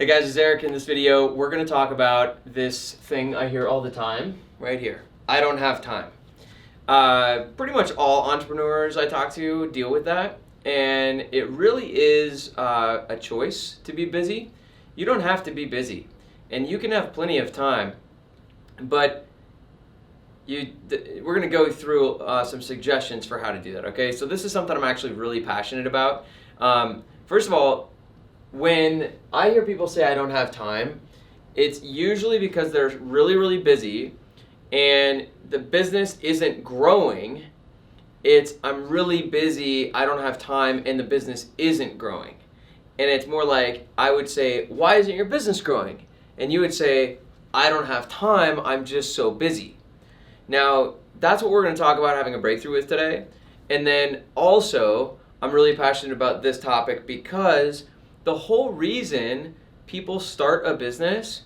Hey guys, it's Eric. In this video, we're going to talk about this thing I hear all the time, right here. I don't have time. Pretty much all entrepreneurs I talk to deal with that, and it really is a choice to be busy. You don't have to be busy, and you can have plenty of time, but we're going to go through some suggestions for how to do that, okay? So this is something I'm actually really passionate about. First of all, when I hear people say I don't have time, it's usually because they're really, really busy and the business isn't growing. It's I'm really busy, I don't have time, and the business isn't growing. And it's more like I would say, why isn't your business growing? And you would say, I don't have time, I'm just so busy. Now, that's what we're going to talk about having a breakthrough with today. And then also, I'm really passionate about this topic because the whole reason people start a business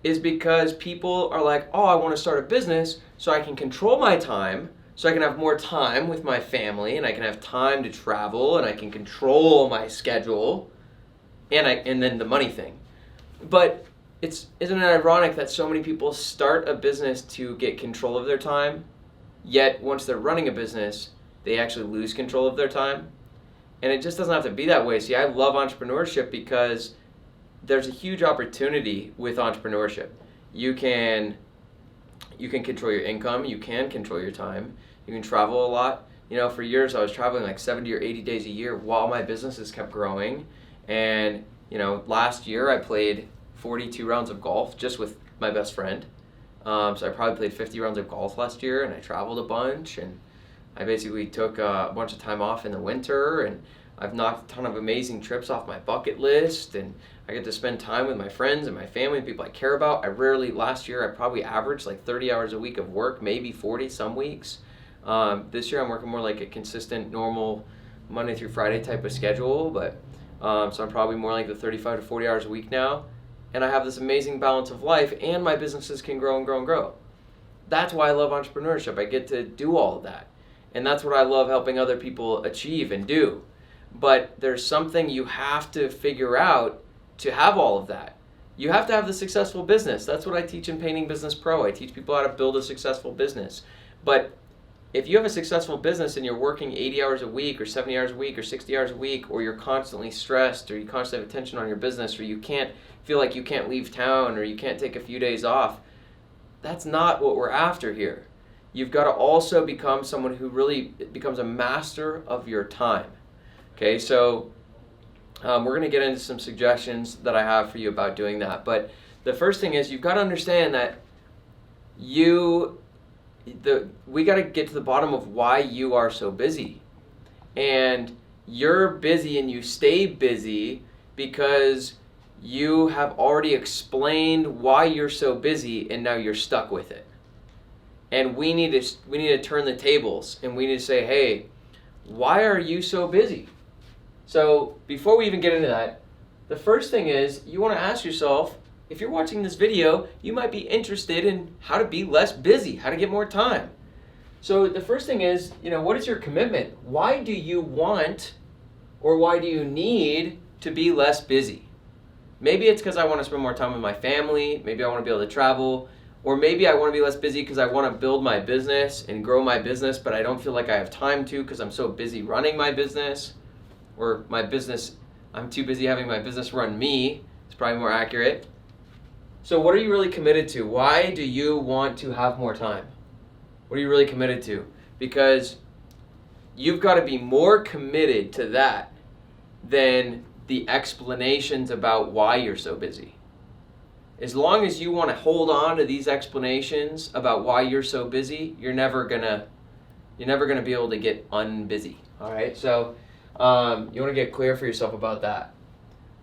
is because people are like, oh, I want to start a business so I can control my time, so I can have more time with my family, and I can have time to travel, and I can control my schedule, and then the money thing. But isn't it ironic that so many people start a business to get control of their time, yet once they're running a business, they actually lose control of their time? And it just doesn't have to be that way. See, I love entrepreneurship because there's a huge opportunity with entrepreneurship. You can control your income, you can control your time, you can travel a lot. You know, for years I was traveling like 70 or 80 days a year while my businesses kept growing. And, you know, last year I played 42 rounds of golf just with my best friend. So I probably played 50 rounds of golf last year, and I traveled a bunch, and I basically took a bunch of time off in the winter, and I've knocked a ton of amazing trips off my bucket list, and I get to spend time with my friends and my family and people I care about. Last year I probably averaged like 30 hours a week of work, maybe 40 some weeks. This year I'm working more like a consistent, normal Monday through Friday type of schedule, but so I'm probably more like the 35 to 40 hours a week now, and I have this amazing balance of life, and my businesses can grow and grow and grow. That's why I love entrepreneurship. I get to do all of that. And that's what I love helping other people achieve and do. But there's something you have to figure out to have all of that. You have to have the successful business. That's what I teach in Painting Business Pro. I teach people how to build a successful business. But if you have a successful business and you're working 80 hours a week or 70 hours a week or 60 hours a week, or you're constantly stressed, or you constantly have attention on your business, or you can't feel like you can't leave town, or you can't take a few days off, that's not what we're after here. You've got to also become someone who really becomes a master of your time. Okay, so we're going to get into some suggestions that I have for you about doing that. But the first thing is you've got to understand that we got to get to the bottom of why you are so busy. And you're busy and you stay busy because you have already explained why you're so busy, and now you're stuck with it. And we need to turn the tables, and we need to say, hey, why are you so busy? So before we even get into that, the first thing is you want to ask yourself, if you're watching this video, you might be interested in how to be less busy, how to get more time. So the first thing is, what is your commitment? Why do you want, or why do you need to be less busy? Maybe it's because I want to spend more time with my family. Maybe I want to be able to travel. Or maybe I want to be less busy because I want to build my business and grow my business, but I don't feel like I have time to because I'm so busy running my business. Or I'm too busy having my business run me. It's probably more accurate. So what are you really committed to? Why do you want to have more time? What are you really committed to? Because you've got to be more committed to that than the explanations about why you're so busy. As long as you want to hold on to these explanations about why you're so busy, you're never gonna be able to get unbusy. All right, so you want to get clear for yourself about that.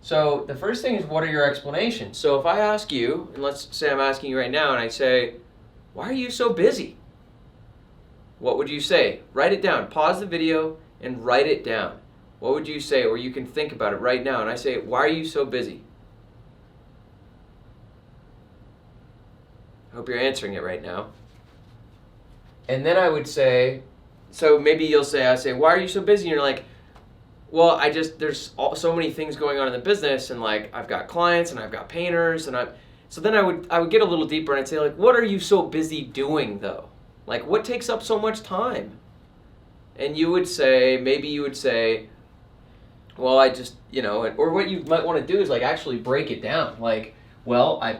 So the first thing is, what are your explanations? So if I ask you, and let's say I'm asking you right now, and I say, why are you so busy? What would you say? Write it down. Pause the video and write it down. What would you say? Or you can think about it right now. And I say, why are you so busy? I hope you're answering it right now. And then I would say, so maybe I say, why are you so busy? And you're like, Well, there's so many things going on in the business, and like I've got clients and I've got painters, and so then I would get a little deeper and I'd say, like, what are you so busy doing though? Like, what takes up so much time? And maybe you would say, well, I just, or what you might want to do is like actually break it down. Like, well, I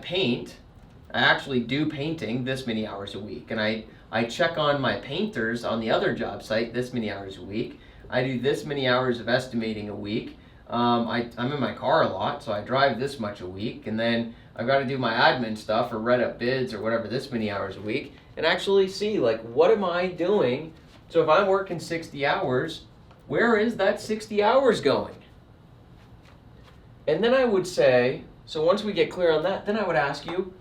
actually do painting this many hours a week, and I check on my painters on the other job site this many hours a week. I do this many hours of estimating a week. I'm in my car a lot, so I drive this much a week, and then I've got to do my admin stuff or write up bids or whatever this many hours a week, and actually see, like, what am I doing? So if I'm working 60 hours, where is that 60 hours going? And then I would say, so once we get clear on that, then I would ask you,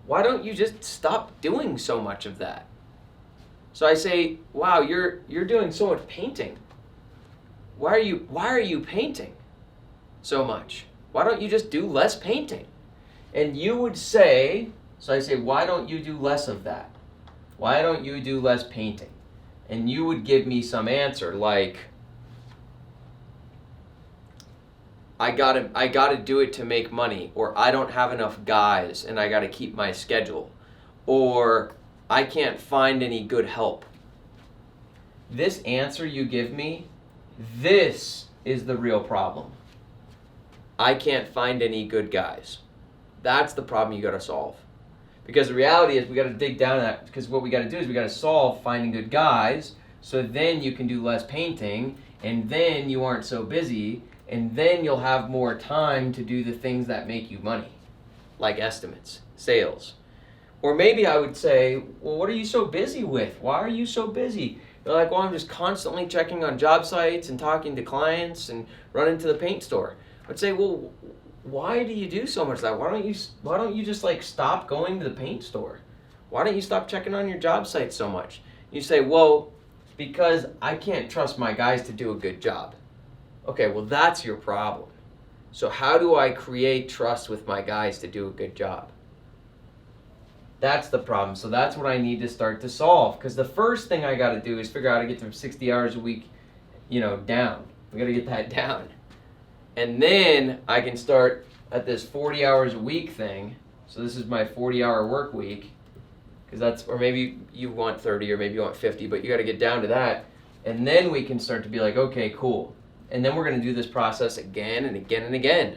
why don't you just stop doing so much of that? So I say, wow, you're doing so much painting. Why are you painting so much? Why don't you just do less painting? And you would say, so I say, why don't you do less of that? Why don't you do less painting? And you would give me some answer like, I gotta do it to make money, or I don't have enough guys and I gotta keep my schedule, or I can't find any good help. This answer you give me, this is the real problem. I can't find any good guys. That's the problem you gotta solve. Because the reality is we gotta dig down to that, because what we gotta do is we gotta solve finding good guys, so then you can do less painting, and then you aren't so busy, and then you'll have more time to do the things that make you money, like estimates, sales. Or maybe I would say, well, what are you so busy with? Why are you so busy? They're like, well, I'm just constantly checking on job sites and talking to clients and running to the paint store. I'd say, well, why do you do so much of that? Why don't you just like stop going to the paint store? Why don't you stop checking on your job sites so much? You say, well, because I can't trust my guys to do a good job. Okay, well, that's your problem. So how do I create trust with my guys to do a good job? That's the problem. So that's what I need to start to solve. Because the first thing I got to do is figure out how to get from 60 hours a week, down. We got to get that down. And then I can start at this 40 hours a week thing. So this is my 40-hour work week. Or maybe you want 30 or maybe you want 50, but you got to get down to that. And then we can start to be like, okay, cool. And then we're going to do this process again and again and again.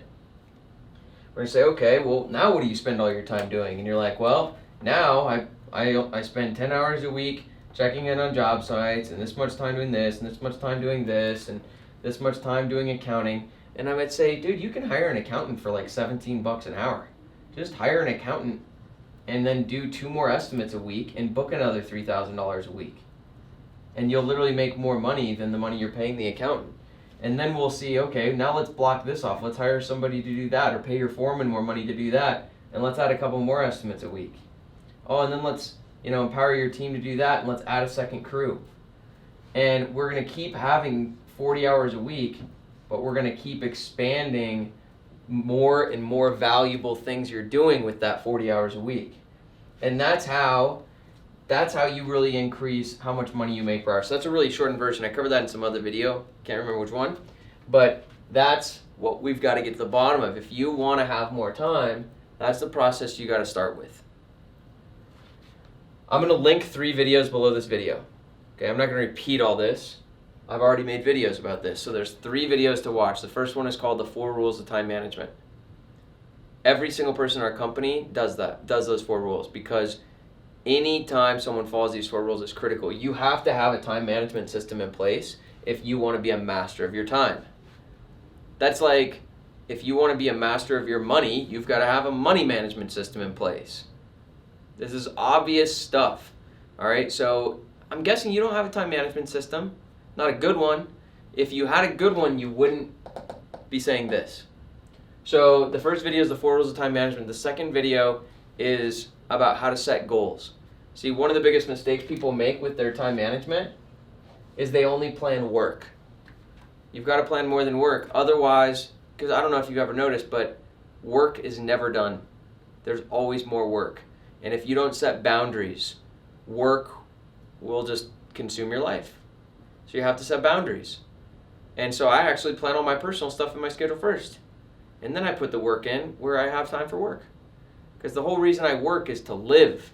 We're going to say, okay, well, now what do you spend all your time doing? And you're like, well, now I spend 10 hours a week checking in on job sites, and this much time doing this, and this much time doing this, and this much time doing accounting. And I might say, dude, you can hire an accountant for like $17 an hour. Just hire an accountant and then do 2 more estimates a week and book another $3,000 a week. And you'll literally make more money than the money you're paying the accountant. And then we'll see, okay, now let's block this off. Let's hire somebody to do that, or pay your foreman more money to do that. And let's add a couple more estimates a week. Oh, and then let's, empower your team to do that, and let's add a second crew. And we're going to keep having 40 hours a week, but we're going to keep expanding more and more valuable things you're doing with that 40 hours a week. And that's how you really increase how much money you make per hour. So that's a really shortened version. I covered that in some other video. Can't remember which one. But that's what we've got to get to the bottom of. If you want to have more time, that's the process you got to start with. I'm going to link 3 videos below this video. Okay, I'm not going to repeat all this. I've already made videos about this. So there's 3 videos to watch. The first one is called The 4 Rules of Time Management. Every single person in our company does those 4 rules, because anytime someone follows these 4 rules is critical. You have to have a time management system in place if you want to be a master of your time. That's like, if you want to be a master of your money, you've got to have a money management system in place. This is obvious stuff. All right, so I'm guessing you don't have a time management system. Not a good one. If you had a good one, you wouldn't be saying this. So the first video is the 4 rules of time management. The second video is about how to set goals. See, one of the biggest mistakes people make with their time management is they only plan work. You've got to plan more than work. Otherwise, because I don't know if you've ever noticed, but work is never done. There's always more work. And if you don't set boundaries, work will just consume your life. So you have to set boundaries. And so I actually plan all my personal stuff in my schedule first. And then I put the work in where I have time for work. Because the whole reason I work is to live.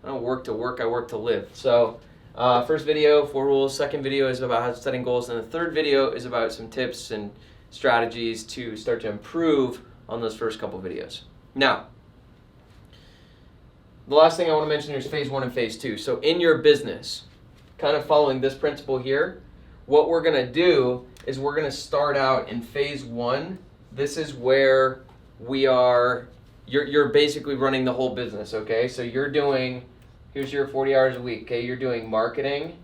I don't work to work, I work to live. So first video, 4 rules. Second video is about how setting goals. And the third video is about some tips and strategies to start to improve on those first couple videos. Now, the last thing I want to mention here is phase 1 and phase 2. So in your business, kind of following this principle here, what we're going to do is we're going to start out in phase 1. This is where you're basically running the whole business, okay? So you're doing, here's your 40 hours a week, okay? You're doing marketing,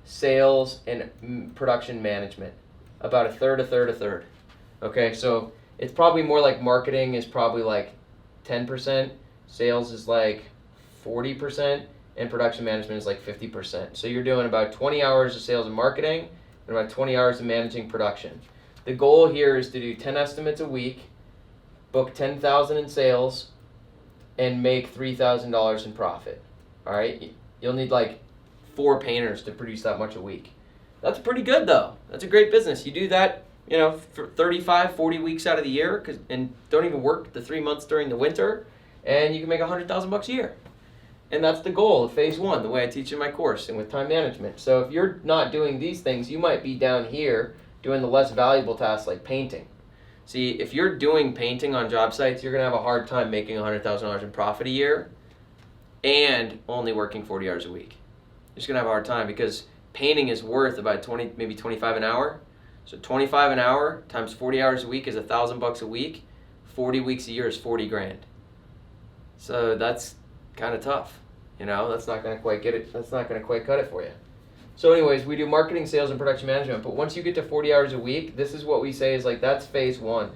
sales, and production management. About a third. Okay, so it's probably more like marketing is probably like 10%, sales is like 40%, and production management is like 50%. So you're doing about 20 hours of sales and marketing and about 20 hours of managing production. The goal here is to do 10 estimates a week, book $10,000 in sales, and make $3,000 in profit. All right, you'll need like 4 painters to produce that much a week. That's pretty good though. That's a great business. You do that, for 35, 40 weeks out of the year, and don't even work the 3 months during the winter, and you can make $100,000 a year. And that's the goal of phase 1, the way I teach in my course and with time management. So if you're not doing these things, you might be down here doing the less valuable tasks like painting. See, if you're doing painting on job sites, you're going to have a hard time making $100,000 in profit a year and only working 40 hours a week. You're just going to have a hard time because painting is worth about 20, maybe 25 an hour. So 25 an hour times 40 hours a week is $1,000 a week. 40 weeks a year is 40 grand. So that's kind of tough. That's not going to quite get it. That's not going to quite cut it for you. So anyways, we do marketing, sales, and production management. But once you get to 40 hours a week, this is what we say is like that's phase 1.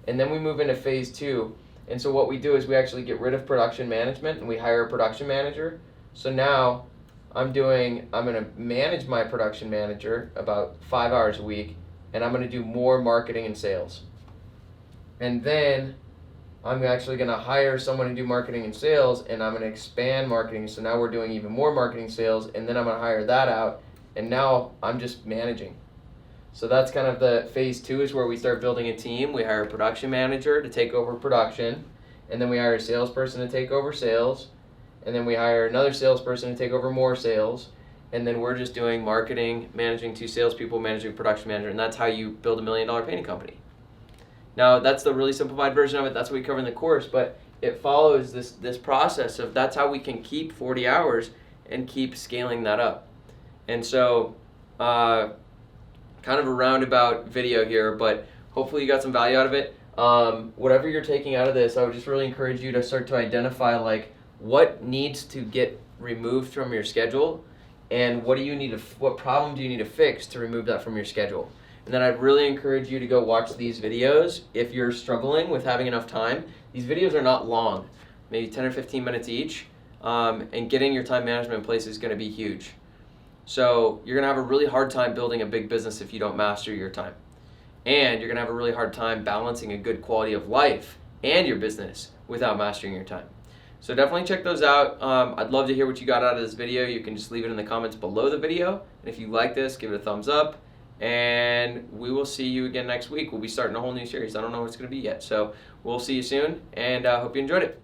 And then we move into phase 2. And so what we do is we actually get rid of production management and we hire a production manager. So now I'm going to manage my production manager about 5 hours a week, and I'm going to do more marketing and sales. And then I'm actually going to hire someone to do marketing and sales, and I'm going to expand marketing. So now we're doing even more marketing sales, and then I'm going to hire that out, and now I'm just managing. So that's kind of the phase 2 is where we start building a team. We hire a production manager to take over production, and then we hire a salesperson to take over sales, and then we hire another salesperson to take over more sales, and then we're just doing marketing, managing 2 salespeople, managing production manager, and that's how you build $1 million painting company. Now, that's the really simplified version of it. That's what we cover in the course, but it follows this process of that's how we can keep 40 hours and keep scaling that up. And so, kind of a roundabout video here, but hopefully you got some value out of it. Whatever you're taking out of this, I would just really encourage you to start to identify like what needs to get removed from your schedule, and what problem do you need to fix to remove that from your schedule. And then I'd really encourage you to go watch these videos if you're struggling with having enough time. These videos are not long, maybe 10 or 15 minutes each, and getting your time management in place is going to be huge. So you're going to have a really hard time building a big business if you don't master your time. And you're going to have a really hard time balancing a good quality of life and your business without mastering your time. So definitely check those out. I'd love to hear what you got out of this video. You can just leave it in the comments below the video. And if you like this, give it a thumbs up. And we will see you again next week. We'll be starting a whole new series. I don't know what it's going to be yet. So we'll see you soon, and hope you enjoyed it.